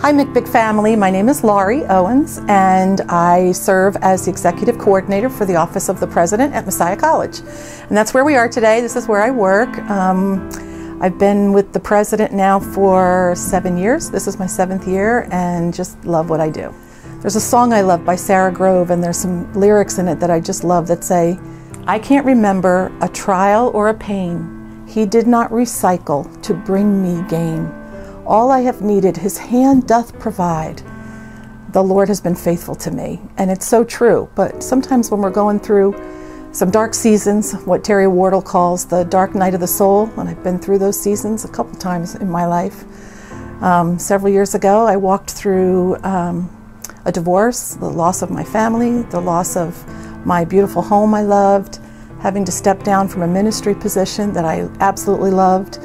Hi McBig family, my name is Laurie Owens and I serve as the Executive Coordinator for the Office of the President at Messiah College. And that's where we are today. This is where I work. I've been with the President now for 7 years. This is my 7th year and just love what I do. There's a song I love by Sarah Grove and there's some lyrics in it that I just love that say, "I can't remember a trial or a pain He did not recycle to bring me gain. All I have needed, His hand doth provide. The Lord has been faithful to me." And it's so true, but sometimes when we're going through some dark seasons, what Terry Wardle calls the dark night of the soul, and I've been through those seasons a couple times in my life. Several years ago, I walked through a divorce, the loss of my family, the loss of my beautiful home I loved, having to step down from a ministry position that I absolutely loved,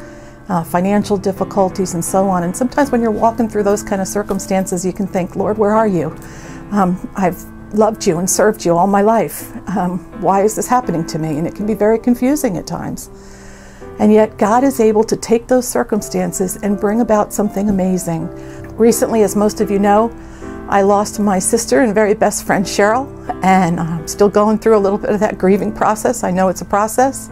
financial difficulties and so on. And sometimes when you're walking through those kind of circumstances, you can think, Lord, where are you? I've loved you and served you all my life. Why is this happening to me? And it can be very confusing at times. And yet God is able to take those circumstances and bring about something amazing. Recently, as most of you know, I lost my sister and very best friend Cheryl, and I'm still going through a little bit of that grieving process. I know it's a process,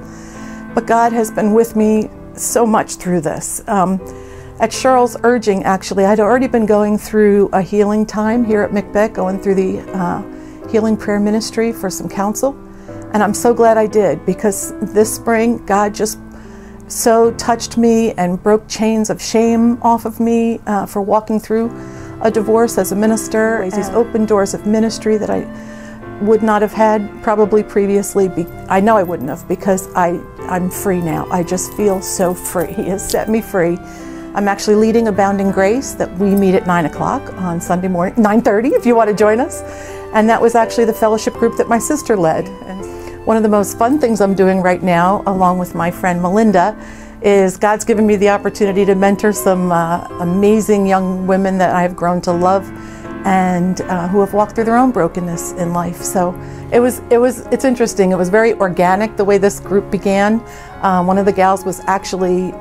but God has been with me so much through this. At Cheryl's urging, actually, I'd already been going through a healing time here at McBeck, going through the healing prayer ministry for some counsel, and I'm so glad I did, because this spring God just so touched me and broke chains of shame off of me for walking through a divorce as a minister. These open doors of ministry that I would not have had probably previously. I know I wouldn't have, because I'm free now. I just feel so free. He has set me free. I'm actually leading Abounding Grace that we meet at 9 o'clock on Sunday morning, 9:30 if you want to join us. And that was actually the fellowship group that my sister led. And one of the most fun things I'm doing right now, along with my friend Melinda, is God's given me the opportunity to mentor some amazing young women that I have grown to love and who have walked through their own brokenness in life. So it's interesting. It was very organic the way this group began. One of the gals was actually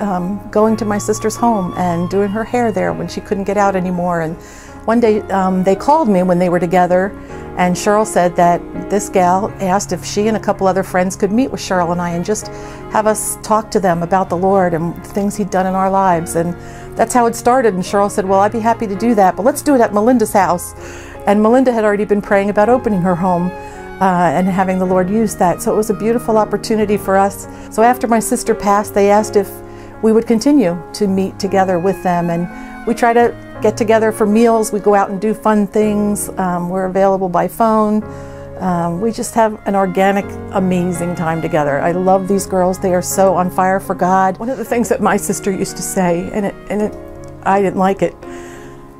going to my sister's home and doing her hair there when she couldn't get out anymore. And one day they called me when they were together, and Cheryl said that this gal asked if she and a couple other friends could meet with Cheryl and I and just have us talk to them about the Lord and the things He'd done in our lives. And that's how it started. And Cheryl said, well, I'd be happy to do that, but let's do it at Melinda's house. And Melinda had already been praying about opening her home and having the Lord use that. So it was a beautiful opportunity for us. So after my sister passed, they asked if we would continue to meet together with them. And we try to get together for meals. We go out and do fun things. We're available by phone. We just have an organic, amazing time together. I love these girls. They are so on fire for God. One of the things that my sister used to say, and I didn't like it,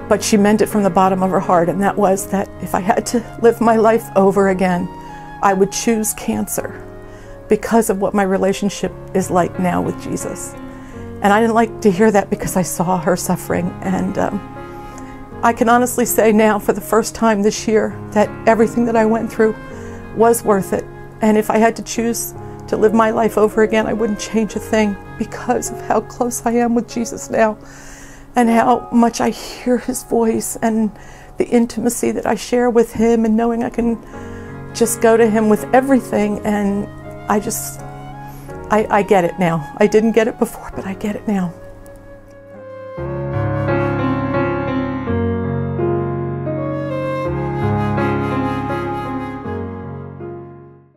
but she meant it from the bottom of her heart, and that was that if I had to live my life over again, I would choose cancer because of what my relationship is like now with Jesus. And I didn't like to hear that, because I saw her suffering. And I can honestly say now, for the first time this year, that everything that I went through was worth it. And if I had to choose to live my life over again, I wouldn't change a thing, because of how close I am with Jesus now and how much I hear His voice and the intimacy that I share with Him, and knowing I can just go to Him with everything. And I get it now. I didn't get it before, but I get it now.